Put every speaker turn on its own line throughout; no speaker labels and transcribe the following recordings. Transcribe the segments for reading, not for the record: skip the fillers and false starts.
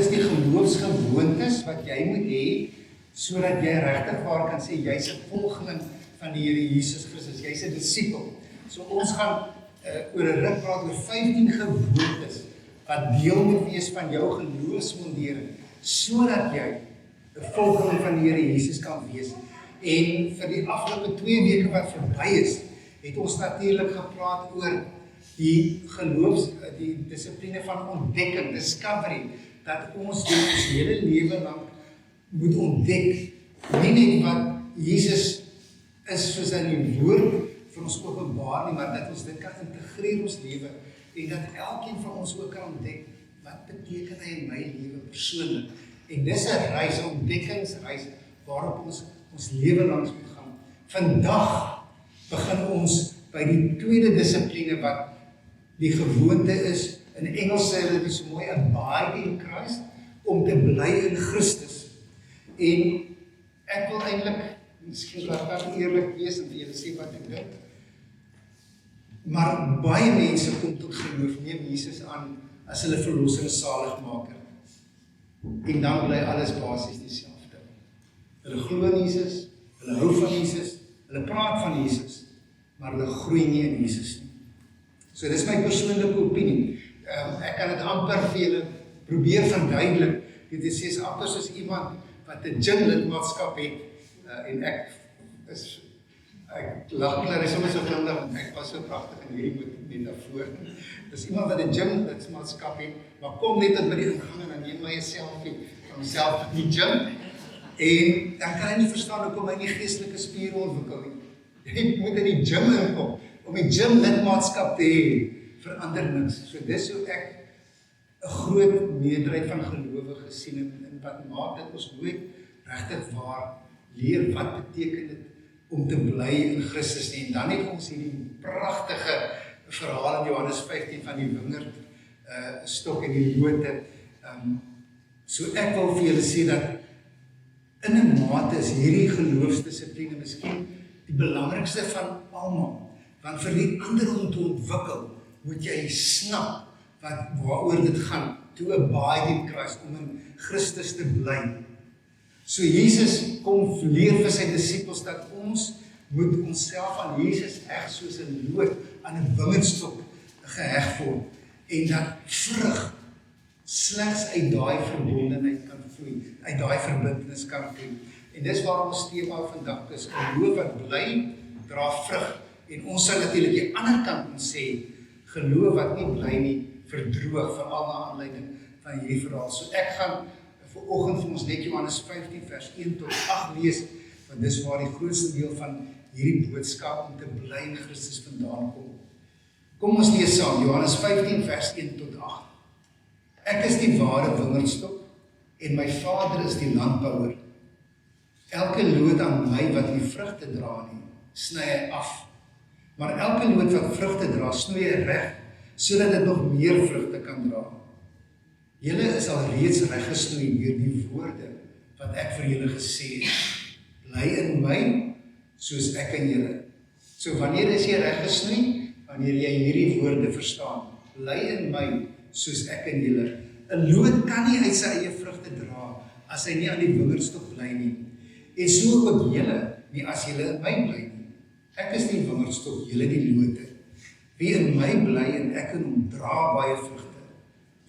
is die geloofsgewoontes wat jy moet hê, sodat jy regtig waar kan sê, jy's 'n volgeling van die Here Jesus Christus, jy's 'n disipel. So ons gaan oor 'n ruk praat oor 15 gewoontes, wat deel moet wees van jou geloofsmondering, sodat jy 'n volgeling van die Here Jesus kan wees. En vir die afgelope 2 weke wat verby is, het ons natuurlik gepraat oor die die dissipline van ontdekking, discovery, dat ons dit ons hele lewe lang moet ontdek, nie net wat Jesus is soos in die woord vir ons openbaar nie, maar dat ons dit kan integreer in ons lewe, en dat elkeen van ons ook kan ontdek, wat beteken hy in my lewe persoonlik. En dis 'n reis, 'n ontdekkingsreis, waarop ons lewe langs moet gaan. Vandag begin ons by die tweede dissipline wat die gewoonte is, in Engels sê hulle dit so mooi, abide in Christ, om te bly in Christus. En ek wil eintlik, miskien kan eerlik wees en vir julle sê wat ek dink, maar baie mense kom tot geloof, neem Jesus aan as hulle verlosser en saligmaker. En dan bly alles basies dieselfde. Hulle glo in Jesus, hulle hou van Jesus, hulle praat van Jesus, maar hulle groei nie in Jesus nie. So dis my persoonlike opinie. Ek kan dit amper vir julle probeer verduidelik. Dit is amper soos iemand wat 'n gym-lidmaatskap het, en ek lag klaar, is sommer so glimlag, want ek was so pragtig en hierdie moet net daarvoor. Dis iemand wat 'n gym-lidmaatskap het, maar kom net by die ingang en dan neem my 'n selfie van homself in die gym, en dan kan hy nie verstaan hoekom hy nie geestelike spiere ontwikkel nie. Jy moet in die gym inkom, om die gym-lidmaatskap te hê, verander niks. So dis hoe ek 'n groot meerderheid van gelowiges sien, en wat maak dat ons nooit regtig waar leer wat beteken dit om te bly in Christus nie. En dan het ons hierdie pragtige verhaal in Johannes 15 van die wingerd stok en die lote. So ek wil vir julle sê dat in 'n mate is hierdie geloofsdissipline miskien die belangrikste van almal. Want vir die ander om te ontwikkel, moet jy snap waaroor dit gaan, to abide in Christ, om in Christus te bly. So Jesus kom leer vir sy disippels dat ons moet onsself aan Jesus heg soos 'n loot aan 'n wingerdstok geheg word, en dat vrug slegs uit daai verbondenheid kan vloei, uit daai verbintenis kan vloei. En dis waarom ons tema vandag is, geloof wat bly, dra vrug. En ons sal natuurlik die ander kant moet sê, geloof wat nie bly nie, verdroog, veral na aanleiding van hierdie verhaal. So ek gaan vanoggend vir ons net Johannes 15 vers 1 tot 8 lees, want dis waar die grootste deel van hierdie boodskap om te bly in Christus vandaan kom. Kom ons lees saam, Johannes 15 vers 1 tot 8. Ek is die ware wingerdstok, en my Vader is die landbouer. Elke loot aan my wat nie vrugte dra nie, sny hy af. Maar elke loot wat vrugte dra, snoei hy reg, sodat dit nog meer vrugte kan dra. Julle is al reeds reggesnoei deur die woorde wat ek vir julle gesê het. Bly in my, soos ek in julle. So wanneer is jy reggesnoei? Wanneer jy hierdie woorde verstaan. Bly in my, soos ek in julle. 'n Loot kan nie uit sy eie vrugte dra, as hy nie aan die wingerdstok bly nie. En so ook julle, nie as julle in my bly nie. Ek is die wingerdstok, julle die lote. Wie in my bly en ek in hom, dra baie vrugte.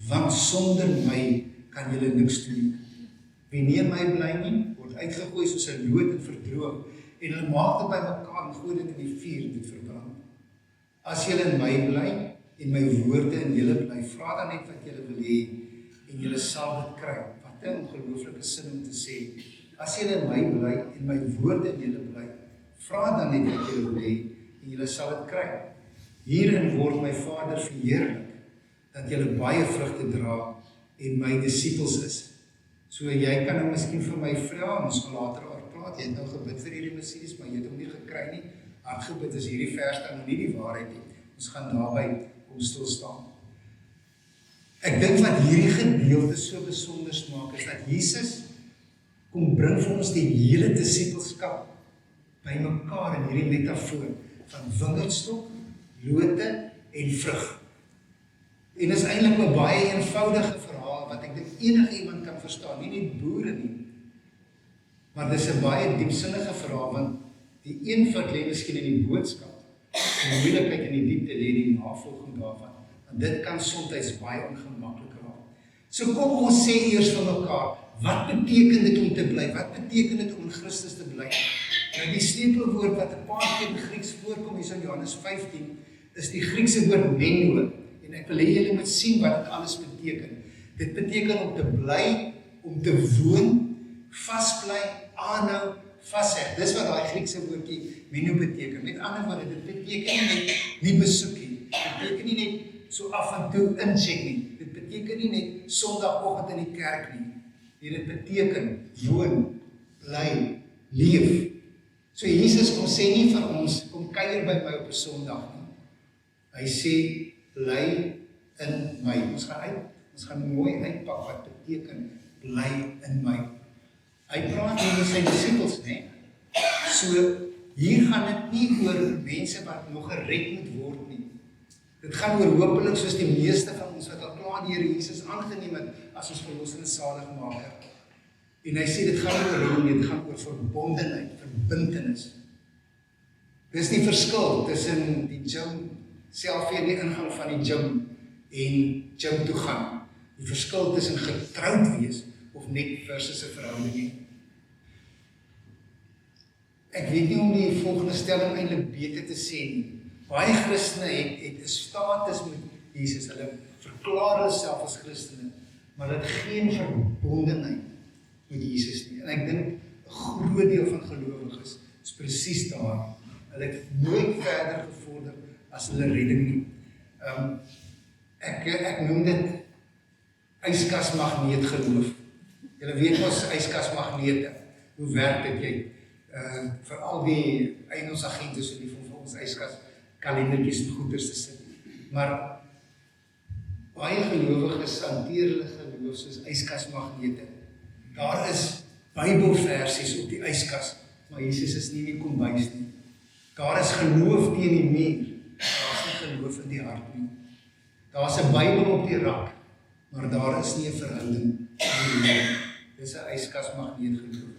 Want sonder my kan julle niks doen. Wie nie in my bly nie, word uitgegooi soos 'n loot en verdroog, en hulle maak dit bymekaar en gooi dit in die vuur en dit verbrand. As julle in my bly en my woorde in julle bly, vra dan net wat julle wil hê en julle sal dit kry. Wat 'n ongelooflike sin om te sê. As julle in my bly en my woorde in julle bly, vra dan net wat julle wil hê en julle sal dit kry. Hierin word my Vader verheerlik, dat julle baie vrugte dra en my disippels is. So jy kan nou miskien vir my vra, ons gaan later oor praat, jy het nou gebid vir hierdie Messias, maar jy het hom nie gekry nie. Hartgebid is hierdie vers dan nou nie die waarheid nie. Ons gaan daarby kom stil staan. Ek dink wat hierdie gedeelte so besonder maak, is dat Jesus kom bring vir ons die hele disippelskap by mekaar in hierdie metafoor van wingerdstok, lote en vrug. En is eintlik 'n baie eenvoudige verhaal wat ek dink enige iemand kan verstaan, nie net boere nie. Maar dis 'n baie diepsinnige vraag, want die eenvoud lê miskien in die boodskap. En die moeilikheid in die diepte lê die navolging daarvan. En dit kan soms baie ongemaklik raak. So kom ons sê eers vir mekaar, wat beteken dit om te bly? Wat beteken dit om in Christus te bly? Nou die sleutelwoord wat 'n paar keer in Grieks voorkom, hier in Johannes 15, is die Griekse woord meno. En ek wil hê julle moet sien wat dit alles beteken. Dit beteken om te bly, om te woon, vasbly, aanhou, vasheg. Dis wat daai Griekse woordjie meno beteken. Met ander woorde, dit beteken nie net nie besoek nie. Dit beteken nie net so af en toe incheck nie. Dit beteken nie net Sondagoggend in die kerk nie. Dit beteken woon, bly, leef. So Jesus kom sê nie vir ons, kom kuier by my op 'n Sondag nie. Hy sê, bly in my. Ons gaan mooi uitpak wat beteken, bly in my. Hy praat hier met sy disippels, né? So, hier gaan dit nie oor mense wat nog gered moet word nie. Dit gaan oor hopelik soos die meeste van ons wat al klaar die Here Jesus aangeneem het as ons verlosser en saligmaker. En hy sê dit gaan oor hom nie, dit gaan oor verbondenheid, verbintenis. Dis die verskil tussen die gym, self weer die ingang van die gym en gym toe gaan. Die verskil tussen getroud wees of net versus 'n verhouding nie. Ek weet nie om die volgende stelling eintlik beter te sê nie. Baie Christene het 'n status met Jesus. Hulle verklaar hulle self as Christene, maar hulle het geen verbondenheid met Jesus nie. En ek dink 'n groot deel van gelowiges is presies daar. Hulle het nooit verder gevorder as hulle redding nie. Ek noem dit yskasmagneet geloof. Julle weet mos yskasmagnete. Hoe werk dit jy? Vir al die eiendomsagente so die vir ons yskas kalendertjies en goeders te sit. Maar baie gelowiges hanteer hulle geloof soos yskasmagnete. Daar is Bybelversies op die yskas, maar Jesus is nie in die kombuis nie. Daar is geloof teen die muur, daar is nie geloof in die hart nie. Daar is 'n Bybel op die rak, maar daar is nie 'n verhouding in die Here. Dis 'n yskasmagneet geloof.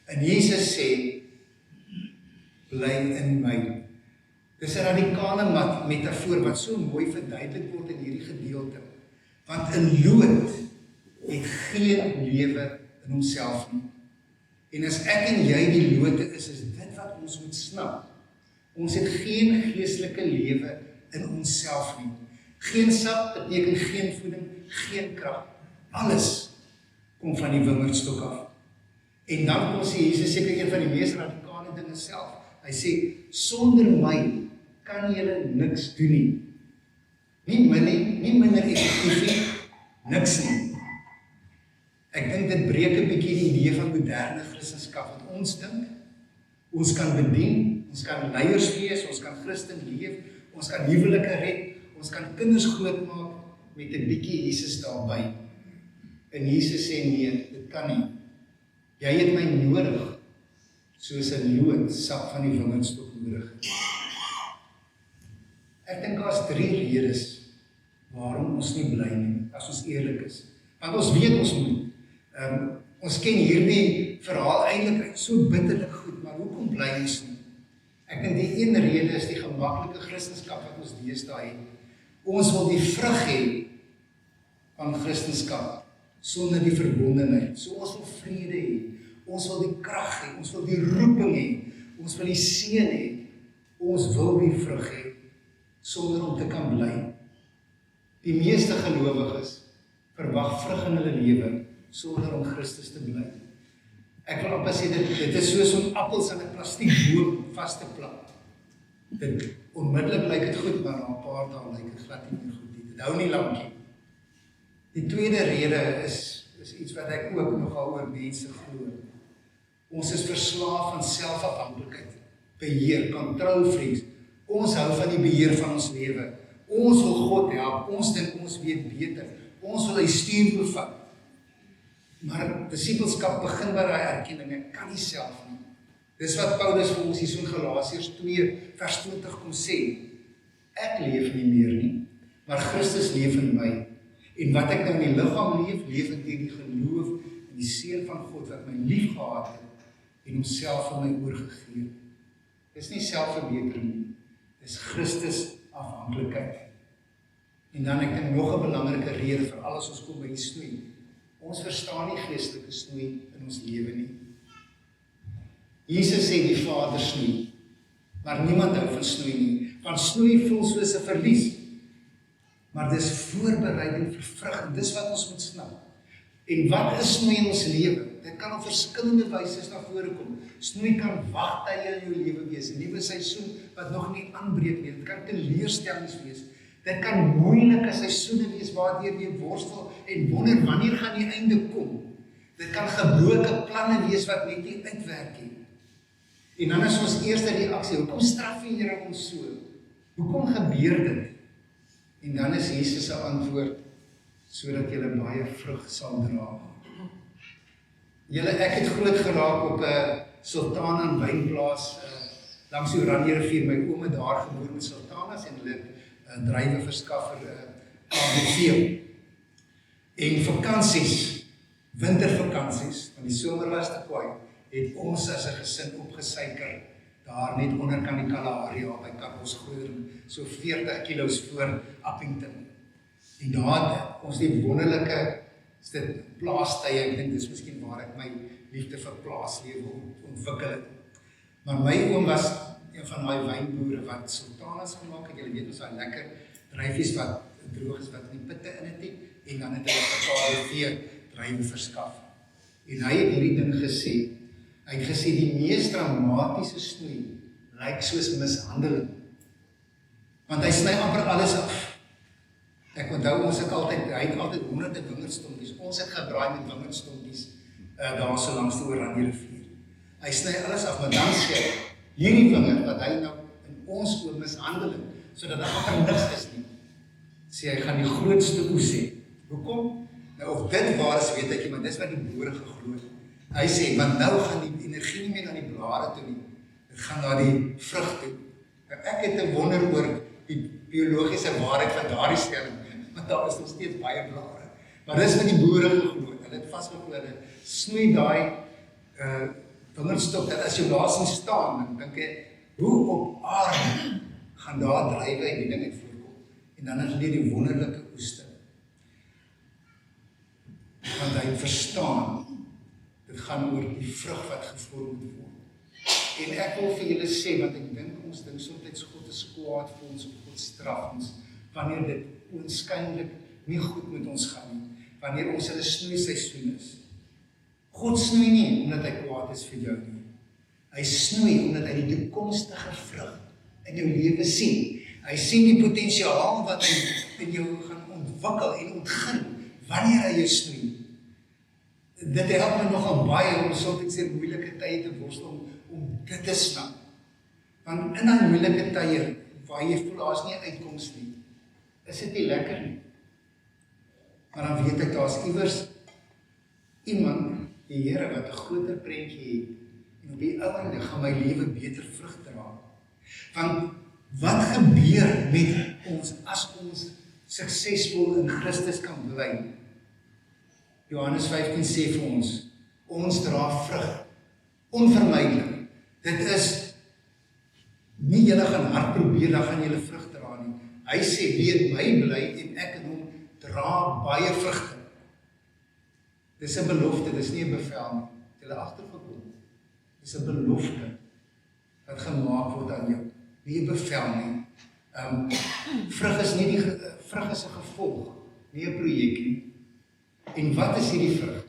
En Jesus sê, bly in my. Dis 'n radikale metafoor wat so mooi verduidelik word in hierdie gedeelte. Want 'n loot het geen lewe in homself nie. En as ek en jy die lote is dit wat ons moet snap. Ons het geen geestelike lewe in onsself nie. Geen sap beteken geen voeding, geen krag. Alles kom van die wingerdstok af. En dan kom sê Jesus seker een van die mees radikale dinge self. Hy sê, sonder my kan julle niks doen nie. Nie minder effektief nie, niks nie. Ek dink dit breek 'n bietjie die idee van moderne Christendom wat ons dink. Ons kan bedien, ons kan leiers wees, ons kan Christen leef, ons kan huwelike red, ons kan kinders grootmaak met 'n bietjie Jesus daarby. En Jesus sê nee, dit kan nie. Jy het my nodig, soos 'n loot sap van die wingerdstok nodig. Ek dink daar's 3 redes waarom ons nie bly nie, as ons eerlik is. Want ons weet ons moet. Ons ken hierdie verhaal eintlik so bitterlik goed, maar hoekom bly ons nie? Ek dink die een rede is die gemaklike Christendom wat ons deesdae het. Ons wil die vrug hê van Christendom sonder die verbondenheid. So ons wil vrede hê, ons wil die krag hê, ons wil die roeping hê, ons wil die seën hê, ons wil die vrug hê sonder om te kan bly. Die meeste gelowiges verwag vrug in hulle lewe sonder om Christus te bly. Ek wil amper sê dit is soos om appels in 'n plastiekboom vas te plak. Dit onmiddellik lyk dit goed, maar na 'n paar dae lyk dit glad nie meer goed nie. Dit hou nie lank nie. Die tweede rede is iets wat ek ook nogal oor mense glo. Ons is verslaaf aan selfafhanklikheid, beheer, control freaks. Ons hou van die beheer van ons lewe. Ons wil God help, ons dink ons weet beter. Ons wil hy stuur bevat. Maar disippelskap begin by daai erkenning, ek kan nie self nie. Dis wat Paulus vir ons hier in Galasiërs 2 vers 20 kom sê. Ek leef nie meer nie, maar Christus leef in my. En wat ek nou in die liggaam leef, leef ek deur die geloof in die Seun van God wat my lief gehad het en homself vir my oorgegee het. Dis nie selfverbetering nie, dis Christus afhanklikheid. En dan ek dink nog 'n belangrike rede vir alles ons kom by die snoei. Ons verstaan nie geestelike snoei in ons lewe nie. Jesus sê die Vader snoei, maar niemand hou van snoei nie, want snoei voel soos 'n verlies. Maar dis voorbereiding vir vrug, en dis wat ons moet snap. En wat is snoei in ons lewe? Dit kan op verskillende wyse na vore kom. Snoei kan wagtye in jou lewe wees, 'n nuwe seisoen wat nog nie aanbreek nie. Dit kan teleurstellings wees. Dit kan moeilike seisoene wees waardeur jy worstel en wonder wanneer gaan die einde kom. Dit kan gebroke planne wees wat net nie uitwerk nie. En dan is ons eerste reaksie, hoekom straf die Here ons so? Hoekom gebeur dit? En dan is Jesus se antwoord, sodat jy baie vrug sal dra. Ek het groot geraak op 'n sultana wynplaas langs die Oranje rivier. My oom het daar geboor met sultanas en hulle druiwe verskaf vir ABV. En vakansies, wintervakansies, want die somer was te kwaai, het ons as 'n gesin opgesuiker daar net onderkant die Kalahari by Kaapstad, so 40 kilos voor Appington. En daar het ons die wonderlike plaastye, ek dink dis miskien waar ek my liefde vir plaaslewe ontwikkel het. Maar my oom was een van daai wynboere wat sultanas gemaak het. Julle weet ons daai lekker druifies wat droog is, wat die pitte in het, en dan het hulle KBV druiwe verskaf. En hy het hierdie ding gesê. Hy het gesê die mees dramatiese snoei lyk soos mishandeling. Want hy sny amper alles af. Ek onthou hy het altyd honderde wingerdstompies. Ons het gedraai met wingerdstompies daar so langs die Oranje rivier. Hy sny alles af, maar dan sê hy, hierdie vinger wat hy nou in ons oor mishandeling, sodat daar amper niks is nie, sê hy gaan die grootste oes hê. Hoekom? Nou of dit waar is, weet ek nie, maar dis wat die boere geglo het. Hy sê, want nou gaan die energie nie meer na die blare toe nie, dit gaan na die vrug toe. Nou, ek het 'n wonder oor die biologiese waarheid van daardie stelling, want daar is nog steeds baie blare. Maar dis wat die boere geglo het. Hulle het vasgeglo, hulle snoei daai wingerdstok, dat as jy daar sien staan, dan dink jy, hoe op aarde gaan daar druiwe en die ding uit voorkom? En dan is dit die wonderlike oeste. Want hy verstaan, dit gaan oor die vrug wat gevorm moet word. En ek wil vir julle sê, want ek dink ons dink soms God is kwaad vir ons, of God straf ons, wanneer dit oënskynlik nie goed met ons gaan nie, wanneer ons in 'n snoeiseisoen is. God snoei nie omdat hy kwaad is vir jou nie. Hy snoei omdat hy die toekomstige vrug in jou lewe sien. Hy sien die potensiaal wat hy in jou gaan ontwikkel en ontgin wanneer hy jou snoei. Dit help my nogal baie om soms deur moeilike tye te worstel om dit te snap. Want in daai moeilike tye waar jy voel daar's nie 'n uitkoms nie, is dit nie lekker nie. Maar dan weet ek daar's iewers iemand, die Here wat 'n groter prentjie het en op die einde gaan my lewe beter vrug dra. Want wat gebeur met ons as ons suksesvol in Christus kan bly? Johannes 15 sê vir ons dra vrug, onvermydelik. Dit is nie julle gaan hard probeer, dan gaan julle vrug dra nie. Hy sê, wie in my bly en ek in hom, dra baie vrugte. Dis 'n belofte, dis nie 'n bevel nie. Julle agtergekom. Dis 'n belofte wat gemaak word aan jou. Nie 'n bevel nie. Vrug is nie vrug is 'n gevolg, nie 'n projek nie. En wat is hierdie vrug?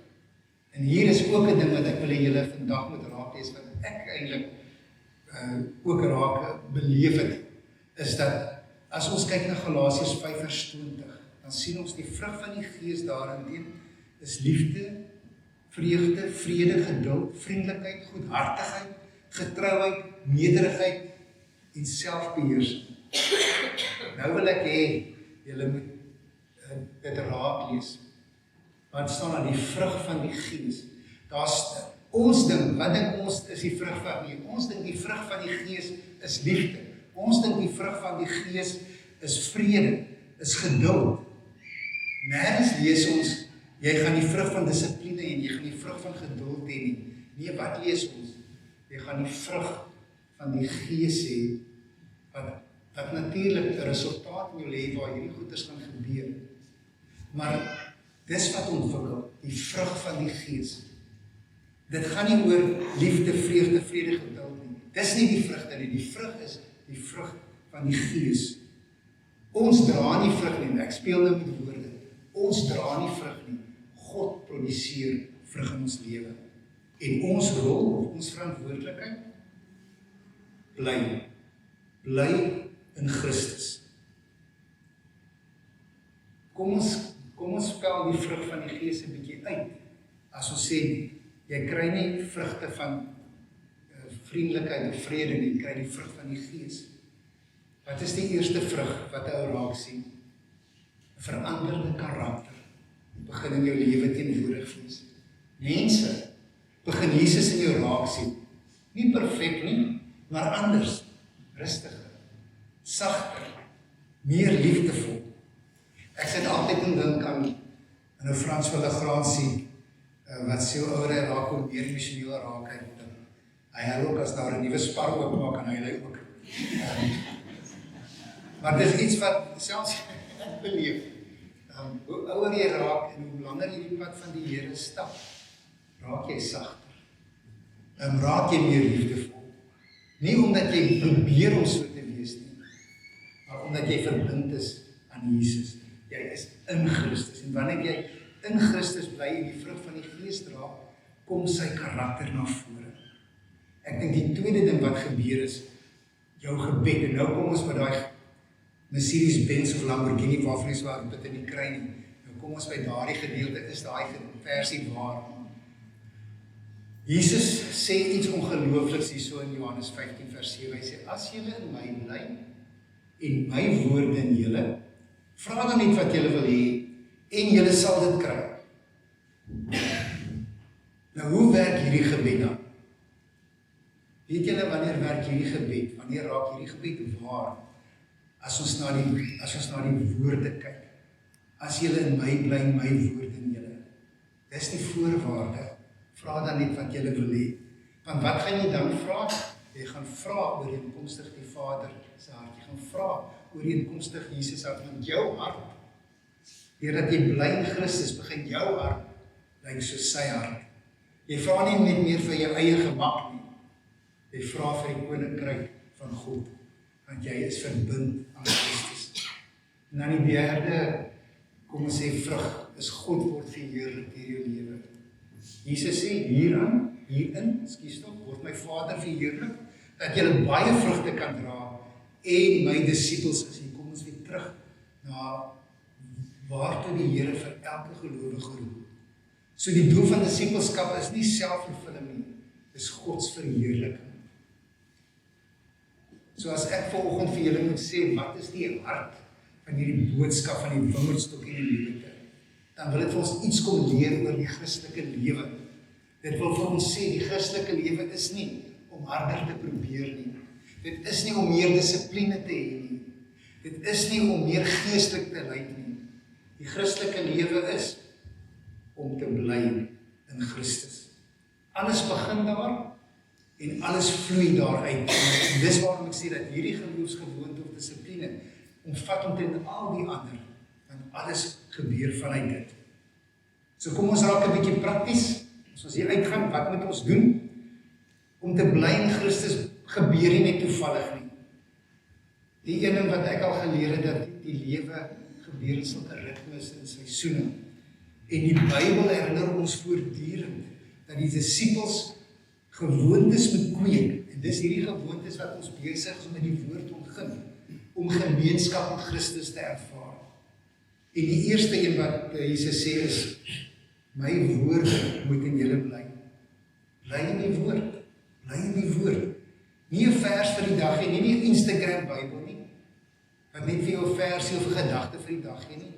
En hier is ook 'n ding wat ek wil hê julle vandag moet raak lees, wat ek eintlik ook raak beleef het, is dat as ons kyk na Galasiërs 5:20, dan sien ons die vrug van die Gees daarin is liefde, vreugde, vrede, geduld, vriendelikheid, goedhartigheid, getrouheid, nederigheid en selfbeheersing. Nou wil ek hê julle moet dit raak lees. Wat staan daar, die vrug van die Gees? Daar's ons ding, wat dink ons is die vrug van die? Ons dink die vrug van die Gees is liefde. Ons dink die vrug van die Gees is vrede, is geduld, Nêrens lees ons, jy gaan die vrug van dissipline en jy gaan die vrug van geduld hê nie. Nee, wat lees ons? Jy gaan die vrug van die Gees hê, wat natuurlik 'n resultaat in jou lewe waar hierdie goeders gaan gebeur. Maar dis wat ontwikkel, die vrug van die Gees. Dit gaan nie oor liefde, vreugde, vrede, geduld nie. Dis nie die vrugte nie, die vrug is die vrug van die Gees. Ons dra nie vrug nie, ek speel nou met woorde. Ons dra nie vrug nie. God produseer vrug in ons lewe. En ons rol of ons verantwoordelikheid bly in Christus. Kom ons spel die vrug van die Gees 'n bietjie uit. As ons sê, jy kry nie vrugte van vriendelikheid of vrede nie, jy kry die vrug van die Gees. Wat is die eerste vrug wat 'n ou raak sien? 'n Veranderde karakter. Begin in jou lewe teenwoordig wees. Mense, begin Jesus in jou raak sien. Nie perfek nie, maar anders. Rustiger, sagter, meer liefdevol. Ek sit altyd en dink aan 'n Frans Villegransie, wat sê hoe ouer hy raak, hoe meer emosioneel raak hy. Hy huil ook as daar 'n nuwe spar oopmaak en hy ook. Maar dit is iets wat selfs ek beleef. Hoe ouer jy raak en hoe langer jy die pad van die Here stap, raak jy sagter. Raak jy meer liefdevol. Nie omdat jy probeer om so te wees nie, maar omdat jy verbind is aan Jesus. Jy is in Christus. En wanneer jy in Christus bly en die vrug van die Gees dra, kom sy karakter na vore. Ek dink die tweede ding wat gebeur is, jou gebed. En nou kom ons met daai Mercedes-Benz of Lamborghini waarvan jy waar dit in die kry nie. Nou kom ons by daardie gedeelte, is daai versie waar. Jesus sê iets ongeloofliks hierso in Johannes 15 vers 7. Hy sê, as julle in my bly en my woorde in julle, vra dan net wat julle wil hê en julle sal dit kry. Nou hoe werk hierdie gebed dan? Weet julle wanneer werk hierdie gebed? Wanneer raak hierdie gebed waar? As ons na die woorde kyk. As julle in my bly, my woorde in julle. Dis die voorwaarde. Vra dan net wat julle wil hê. Want wat gaan jy dan vra? Jy gaan vra ooreenkomstig die Vader se hart. Jy gaan vra ooreenkomstig Jesus hart. Want jou hart, deurdat jy bly in Christus, begin jou hart lyk soos sy hart. Jy vra nie net meer vir jou eie gemak nie. Jy vra vir die koninkryk van God. Want jy is verbind aan Christus. En dan die derde, kom ons sê vrug, is God word verheerlik deur jou lewe. Jesus sê hierin, word my Vader verheerlik, dat julle baie vrugte kan dra, en my disippels is. Hier kom ons weer terug na waartoe die Here vir elke gelowige roep. So die doel van disippelskap is nie selfvervulling nie, dis Gods verheerliking. So as ek vanoggend vir julle moet sê, wat is die hart van hierdie boodskap van die wingerdstok en die liefde, dan wil dit vir ons iets kom leer oor die Christelike lewe. Dit wil vir ons sê, die Christelike lewe is nie om harder te probeer nie. Dit is nie om meer dissipline te hê nie. Dit is nie om meer geestelik te lyk nie. Die Christelike lewe is om te bly in Christus. Alles begin daar en alles vloei daaruit. En dis waarom ek sê dat hierdie geloofsgewoonte of dissipline omvat omtrent al die ander, want alles gebeur vanuit dit. So kom ons raak 'n bietjie prakties. As ons hier uitgaan, wat moet ons doen? Om te bly in Christus gebeur nie net toevallig nie. Die een ding wat ek al geleer het, dat die lewe gebeur in sulke ritmes en seisoene. En die Bybel herinner ons voortdurend dat die disippels gewoontes moet kweek. En dis hierdie gewoontes wat ons besig is om in die woord ontgin, om gemeenskap met Christus te ervaar. En die eerste een wat Jesus sê is, my woorde moet in julle bly. Bly in die woord. Bly in die woord. Nie 'n vers vir die dag nie, nie 'n Instagram Bybel nie. Wat net vir jou 'n versie of 'n gedagte vir die dag nie.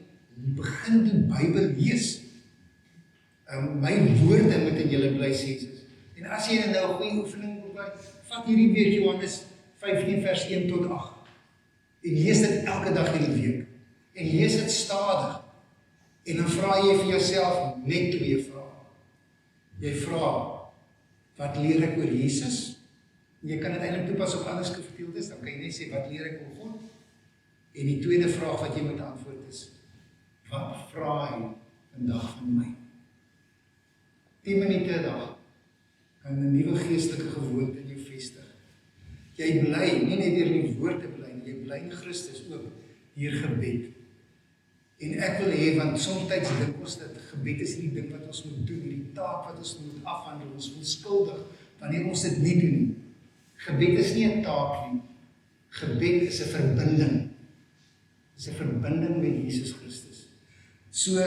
Begin die Bybel lees. My woorde moet in julle bly, sê Jesus. En as jy nou 'n goeie oefening wil kry, vat hierdie week Johannes 15 vers 1 tot 8. En lees dit elke dag in die week. En lees dit stadig. En dan vra jy vir jouself net 2 vrae. Jy vra, wat leer ek oor Jesus? Jy kan dit eintlik toepas op ander skrifgedeeltes, dan kan jy net sê, wat leer ek oor God? En die tweede vraag wat jy moet antwoord is, wat vra hy vandag van my? 10 minute 'n dag kan 'n nuwe geestelike gewoonte in jou vestig. Jy bly, nie net deur die woord te bly nie, jy bly in Christus ook deur gebed. En ek wil hê, want soms dink ons dat gebed is die ding wat ons moet doen, die taak wat ons moet afhandel, ons voel skuldig wanneer ons dit nie doen nie. Gebed is nie 'n taak nie. Gebed is 'n verbinding. Is 'n verbinding met Jesus Christus. So,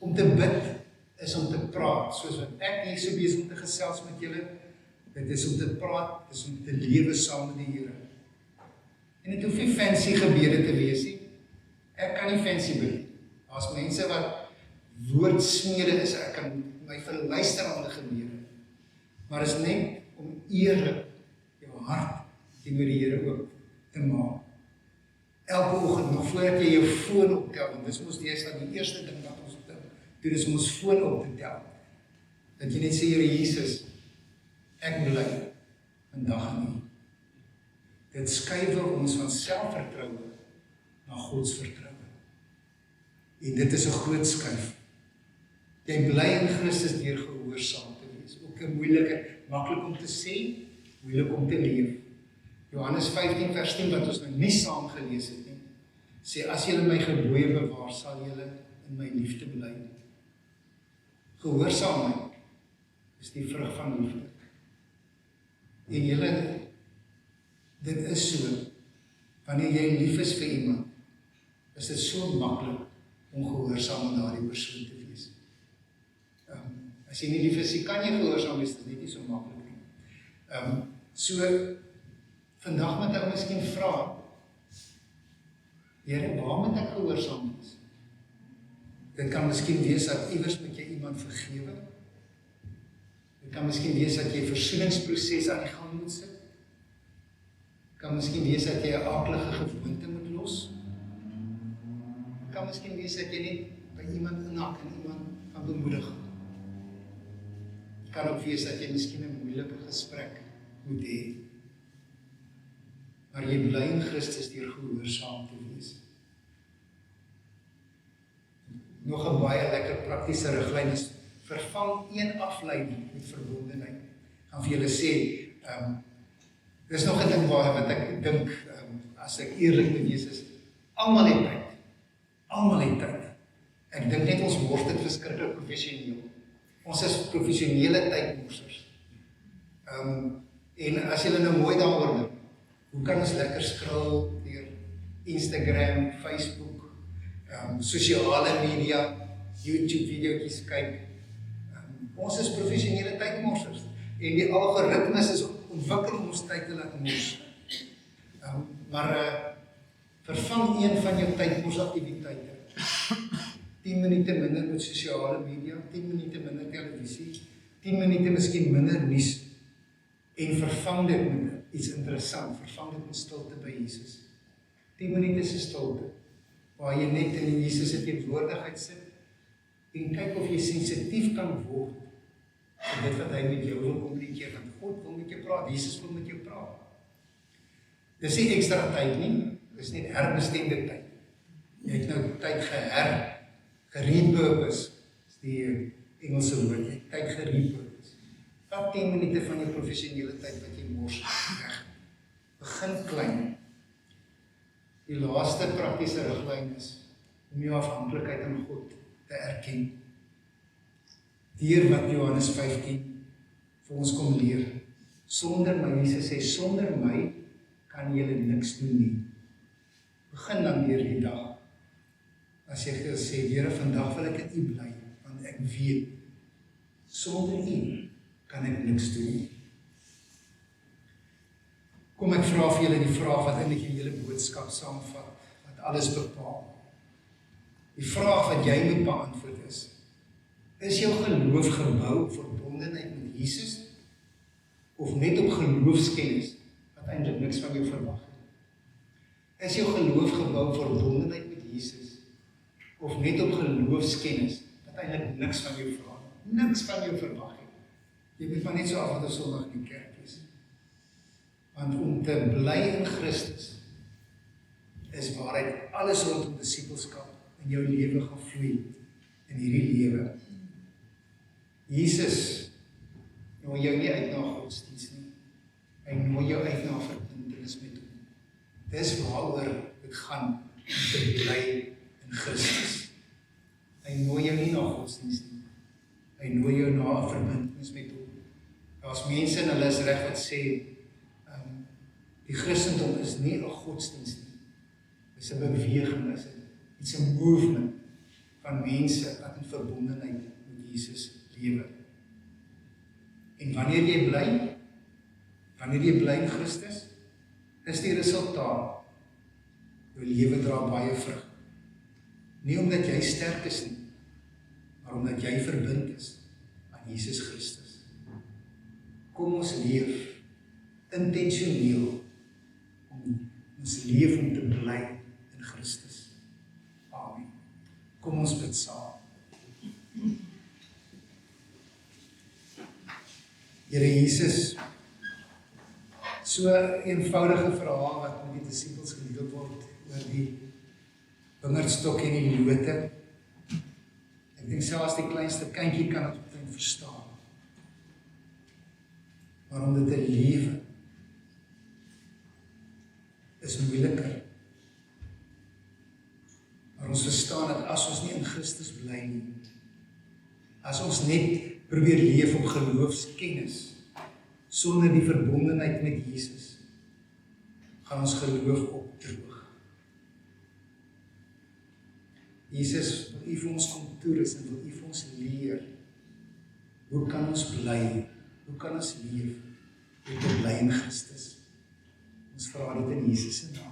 om te bid is om te praat, soos wat ek hier so besig om te gesels met julle, dit is om te praat, dit is om te lewe saam met die Here. En dit hoef nie fancy gebede te wees nie. Ek kan nie fancy bid. As mense wat woordsmede is, ek kan my verluister aan die gebede. Maar is net om eerlik jou hart teenoor die Here ook te maak. Elke oggend, nog voordat jy jou foon optel, en dis mos die eerste ding wat ons doen is om ons foon op te tel. Dat jy net sê, Here Jesus, ek bly vandag in U. Dit skuiwel ons van selfvertroue na Gods vertroue. En dit is 'n groot skuif. Jy bly in Christus deur gehoorsaam te wees. Ook 'n moeilike, maklik om te sê, moeilik om te leef. Johannes 15 vers 10 wat ons nou nie saam gelees het nie, sê, as julle my gebooie bewaar, sal julle in my liefde bly. Gehoorsaamheid is die vrug van liefde. En julle, dit is so, wanneer jy lief is vir iemand, is dit so maklik om gehoorsaam aan daardie persoon te wees. As jy nie lief is, kan jy gehoorsaam wees, dit is net nie so maklik nie. So, vandag moet ek miskien vra, Here, waar moet ek gehoorsaam wees? Dit kan miskien wees dat iewers moet jy iemand vergewe. Dit kan miskien wees dat jy 'n versoeningsproses aan die gang moet sit. Dit kan miskien wees dat jy 'n aaklige gewoonte moet los. Dit kan miskien wees dat jy net by iemand inhak en iemand gaan bemoedig. Dit kan ook wees dat jy miskien 'n moeilike gesprek moet hê. Maar jy bly in Christus deur gehoorsaam te wees. Nog 'n baie lekker praktiese riglyn is, vervang een afleiding met verbondenheid. Ek gaan vir julle sê, dis nog 'n ding wat ek dink, as ek eerlik moet wees, is, almal het tyd. Almal het tyd. Ek dink net ons word dit verskriklik professioneel. Ons is professionele tydmorsers. En as julle nou mooi daaroor dink, hoe kan ons lekker scroll deur Instagram, Facebook, sosiale media, YouTube video's kyk. Ons is professionele tydmorsers. En die algoritmes is ontwikkel om ons tyd te laat mors. Maar vervang een van jou tydmorsaktiwiteite. 10 minute minder met sosiale media, 10 minute minder televisie, 10 minute miskien minder nuus. En vervang dit met iets interessant, vervang dit met stilte by Jesus. 10 minute se stilte, waar jy net in Jesus se teenwoordigheid sit, en kyk of jy sensitief kan word, vir dit wat hy met jou wil kommunikeer, want God wil met jou praat, Jesus wil met jou praat. Dis nie ekstra tyd nie, dis net herbestemde tyd. Jy het nou tyd gerepurpose, is die Engelse woord, jy het tyd gerepurpose. Vat 10 minute van jou professionele tyd wat jy mors weg. Begin klein. Die laaste praktiese riglyn is om jou afhanklikheid aan God te erken. Deur wat Johannes 15 vir ons kom leer. Sonder my, Jesus sê, sonder my kan julle niks doen nie. Begin dan deur die dag. As jy sê, Here, vandag wil ek in U bly, want ek weet, sonder U kan ek niks doen nie. Kom ek vra vir julle die vraag wat eintlik die hele boodskap saamvat, wat alles bepaal. Die vraag wat jy moet beantwoord is jou geloof gebou op verbondenheid met Jesus, of net op geloofskennis, wat eintlik niks van jou verwag het? Is jou geloof gebou op verbondenheid met Jesus, of net op geloofskennis, dat eintlik niks van jou vra nie, niks van jou verwag nie. Jy moet maar net so af en toe Sondag in die kerk wees. Want om te bly in Christus is waaruit alles rondom disippelskap in jou lewe gaan vloei, in hierdie lewe. Jesus nooi jou nie uit na godsdienst nie. Hy nooi jou uit na verbintenis met hom. Dis waaroor dit gaan, om te bly in Christus. Hy nooi jou nie na godsdienst nie. Hy nooi jou na 'n verbintenis met hom. Daar's mense en hulle is reg wat sê, die Christendom is nie 'n godsdienst nie. Dit is 'n beweging, it's a movement van mense wat in verbondenheid met Jesus lewe. En wanneer jy bly in Christus, is die resultaat, jou lewe dra baie vrug. Nie omdat jy sterk is nie, maar omdat jy verbind is aan Jesus Christus. Kom ons leef intentioneel om ons leef om te bly in Christus. Amen. Kom ons bid saam. Here Jesus, so eenvoudige verhaal wat met die disippels gedeel word oor die wingerdstok en die lote. Ek dink selfs die kleinste kindjie kan dit verstaan. Maar om dit te lewe is moeiliker. Maar ons verstaan dat as ons nie in Christus bly nie, as ons net probeer leef op geloofskennis, sonder die verbondenheid met Jesus, gaan ons geloof opdroog. Jesus, wil U vir ons kom toerus en wil U vir ons leer, hoe kan ons bly, hoe kan ons leef, om te bly in Christus. Ons vra dit in Jesus se naam.